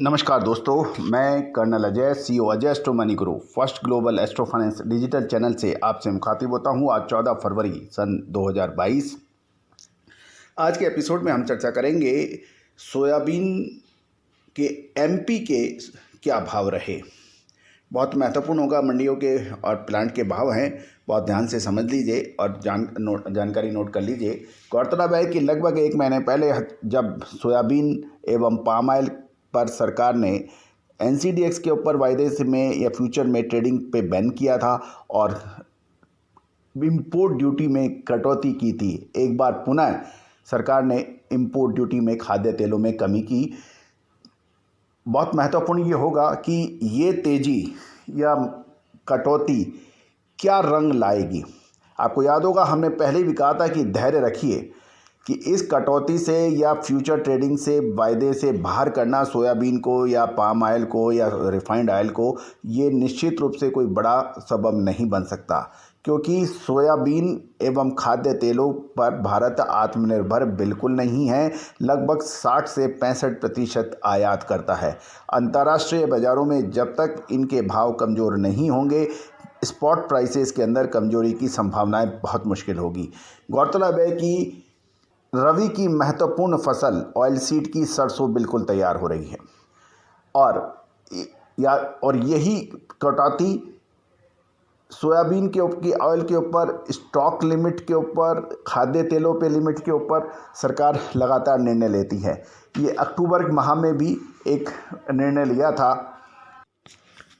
नमस्कार दोस्तों, मैं colonel Ajay, CEO Ajay astro money Guru first global astro finance digital channel से आपसे मुखातिब होता हूं। आज 14 फरवरी सन 2022। आज के एपिसोड में हम चर्चा करेंगे सोयाबीन के एमपी के क्या भाव रहे। बहुत महत्वपूर्ण होगा, मंडियों के और प्लांट के भाव हैं, बहुत ध्यान से समझ लीजिए और जानकारी नोट कर लीजिए। गौरतलब है कि लगभग एक महीने पहले जब सोयाबीन एवं पाम ऑयल पर सरकार ने एनसीडीएक्स के ऊपर वायदे से में या फ्यूचर में ट्रेडिंग पे बैन किया था और इंपोर्ट ड्यूटी में कटौती की थी, एक बार पुनः सरकार ने इंपोर्ट ड्यूटी में खाद्य तेलों में कमी की। बहुत महत्वपूर्ण ये होगा कि ये तेज़ी या कटौती क्या रंग लाएगी। आपको याद होगा, हमने पहले भी कहा था कि धैर्य रखिए कि इस कटौती से या फ्यूचर ट्रेडिंग से वायदे से बाहर करना सोयाबीन को या पाम ऑयल को या रिफाइंड ऑयल को, ये निश्चित रूप से कोई बड़ा सबब नहीं बन सकता, क्योंकि सोयाबीन एवं खाद्य तेलों पर भारत आत्मनिर्भर बिल्कुल नहीं है। लगभग 60 से 65% आयात करता है। अंतर्राष्ट्रीय बाज़ारों में जब तक इनके भाव कमज़ोर नहीं होंगे, स्पॉट प्राइसेस के अंदर कमज़ोरी की संभावनाएं बहुत मुश्किल होगी। गौरतलब है कि रबी की महत्वपूर्ण फसल ऑयल सीड की सरसों बिल्कुल तैयार हो रही है और यही कटौती सोयाबीन के ऑयल के ऊपर, स्टॉक लिमिट के ऊपर, खाद्य तेलों पे लिमिट के ऊपर सरकार लगातार निर्णय लेती है। ये अक्टूबर माह में भी एक निर्णय लिया था।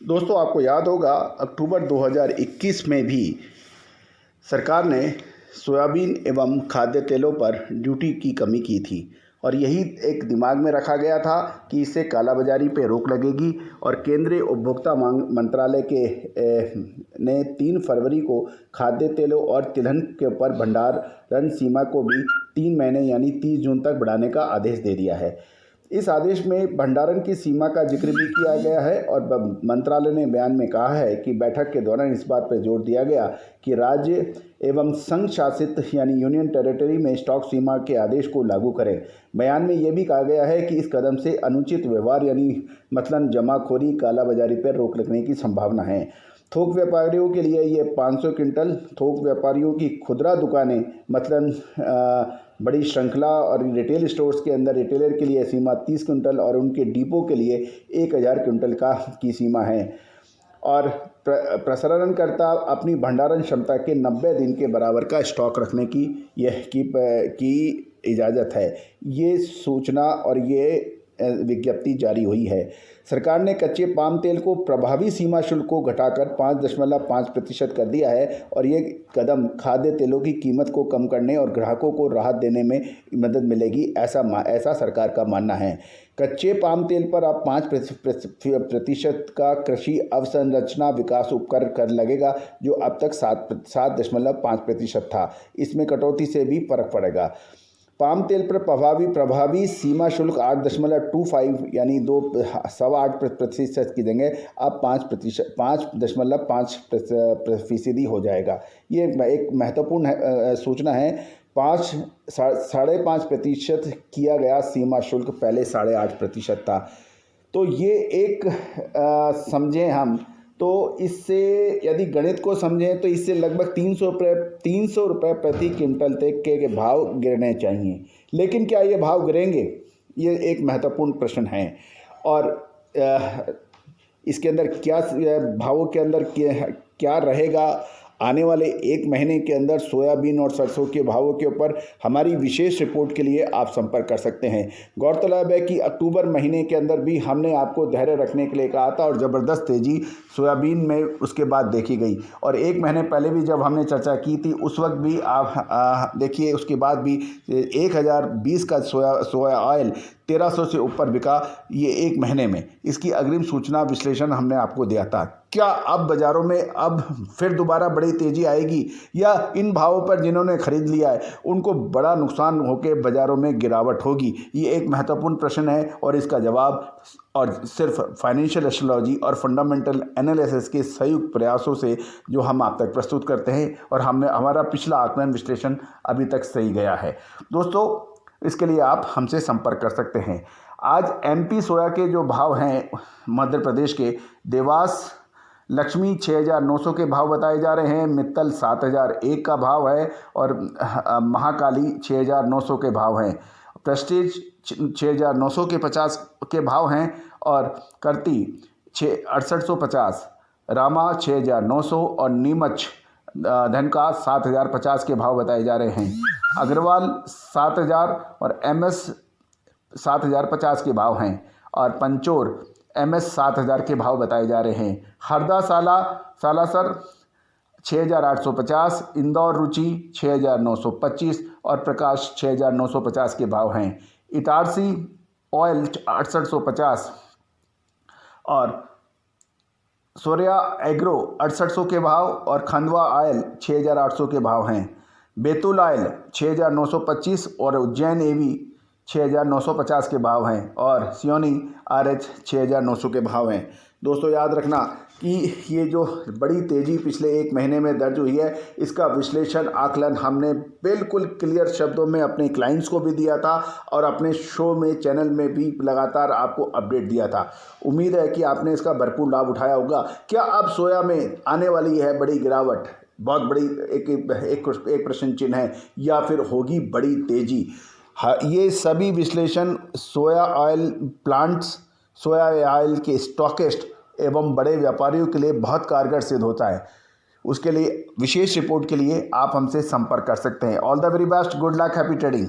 दोस्तों, आपको याद होगा, अक्टूबर 2021 में भी सरकार ने सोयाबीन एवं खाद्य तेलों पर ड्यूटी की कमी की थी और यही एक दिमाग में रखा गया था कि इससे कालाबाजारी पे रोक लगेगी। और केंद्रीय उपभोक्ता मांग मंत्रालय ने 3 फरवरी को खाद्य तेलों और तिलहन के ऊपर भंडारण सीमा को भी 3 महीने यानी 30 जून तक बढ़ाने का आदेश दे दिया है। इस आदेश में भंडारण की सीमा का जिक्र भी किया गया है और मंत्रालय ने बयान में कहा है कि बैठक के दौरान इस बात पर जोर दिया गया कि राज्य एवं संघ शासित यानी यूनियन टेरिटरी में स्टॉक सीमा के आदेश को लागू करें। बयान में यह भी कहा गया है कि इस कदम से अनुचित व्यवहार यानी मतलब जमाखोरी, कालाबाजारी पर रोक लगने की संभावना है। थोक व्यापारियों के लिए ये 500 क्विंटल, थोक व्यापारियों की खुदरा दुकानें मतलब बड़ी श्रृंखला और रिटेल स्टोर्स के अंदर रिटेलर के लिए सीमा 30 क्विंटल और उनके डिपो के लिए 1000 क्विंटल की सीमा है। और प्रसंस्करणकर्ता अपनी भंडारण क्षमता के 90 दिन के बराबर का स्टॉक रखने की इजाज़त है। ये सूचना और ये विज्ञप्ति जारी हुई है। सरकार ने कच्चे पाम तेल को प्रभावी सीमा शुल्क को घटाकर 5.5% कर दिया है और ये कदम खाद्य तेलों की कीमत को कम करने और ग्राहकों को राहत देने में मदद मिलेगी, ऐसा सरकार का मानना है। कच्चे पाम तेल पर अब 5% का कृषि अवसंरचना विकास उपकर कर लगेगा, जो अब तक 7.5% था। इसमें कटौती से भी फर्क पड़ेगा। पाम तेल पर प्रभावी सीमा शुल्क 8.25 यानी 2.8% की जगह अब 5.5% हो जाएगा। ये एक महत्वपूर्ण सूचना है। 5.5% किया गया सीमा शुल्क, पहले 8.5% था। तो ये एक समझें हम तो इससे यदि गणित को समझें तो इससे लगभग 300 रुपये प्रति क्विंटल तक के भाव गिरने चाहिए। लेकिन क्या ये भाव गिरेंगे, ये एक महत्वपूर्ण प्रश्न है। और इसके अंदर क्या भावों के अंदर क्या रहेगा आने वाले एक महीने के अंदर सोयाबीन और सरसों के भावों के ऊपर हमारी विशेष रिपोर्ट के लिए आप संपर्क कर सकते हैं। गौरतलब है कि अक्टूबर महीने के अंदर भी हमने आपको धैर्य रखने के लिए कहा था और ज़बरदस्त तेज़ी सोयाबीन में उसके बाद देखी गई। और एक महीने पहले भी जब हमने चर्चा की थी, उस वक्त भी आप देखिए, उसके बाद भी 1020 का सोया ऑयल 1300 से ऊपर बिका ये एक महीने में। इसकी अग्रिम सूचना विश्लेषण हमने आपको दिया था। क्या अब बाज़ारों में अब फिर दोबारा बड़ी तेज़ी आएगी या इन भावों पर जिन्होंने ख़रीद लिया है उनको बड़ा नुकसान होकर बाज़ारों में गिरावट होगी? ये एक महत्वपूर्ण प्रश्न है और इसका जवाब और सिर्फ फाइनेंशियल एस्ट्रोलॉजी और फंडामेंटल एनालिसिस के संयुक्त प्रयासों से जो हम आप तक प्रस्तुत करते हैं और हमारा पिछला आकलन विश्लेषण अभी तक सही गया है। दोस्तों, इसके लिए आप हमसे संपर्क कर सकते हैं। आज एमपी सोया के जो भाव हैं मध्य प्रदेश के, देवास लक्ष्मी 6,900 के भाव बताए जा रहे हैं, मित्तल 7,001 का भाव है और महाकाली 6,900 के भाव हैं, प्रेस्टीज 6,900 के 50 के भाव हैं और करती 6,6850, रामा 6,900 और नीमच धन का 7,050 के भाव बताए जा रहे हैं। अग्रवाल 7,000 और एमएस 7,050 के भाव हैं और पंचोर एमएस 7,000 के भाव बताए जा रहे हैं। हरदा सालासर 6,850, इंदौर रुचि 6,925 और प्रकाश 6,950 के भाव हैं। इटारसी ऑयल 6,850 और सूर्या एग्रो 6,800 के भाव और खंडवा ऑयल 6,800 के भाव हैं। बैतूल ऑयल 6,925 और उज्जैन एवी 6,950 के भाव हैं और सियोनी आरएच 6,900 के भाव हैं। दोस्तों याद रखना कि ये जो बड़ी तेज़ी पिछले एक महीने में दर्ज हुई है, इसका विश्लेषण आकलन हमने बिल्कुल क्लियर शब्दों में अपने क्लाइंट्स को भी दिया था और अपने शो में चैनल में भी लगातार आपको अपडेट दिया था। उम्मीद है कि आपने इसका भरपूर लाभ उठाया होगा। क्या अब सोया में आने वाली है बड़ी गिरावट, बहुत बड़ी एक प्रश्न चिन्ह है, या फिर होगी बड़ी तेज़ी? हाँ, ये सभी विश्लेषण सोया ऑयल प्लांट्स, सोया ऑयल के स्टॉकिस्ट एवं बड़े व्यापारियों के लिए बहुत कारगर सिद्ध होता है। उसके लिए विशेष रिपोर्ट के लिए आप हमसे संपर्क कर सकते हैं। All the very best, good luck, happy trading.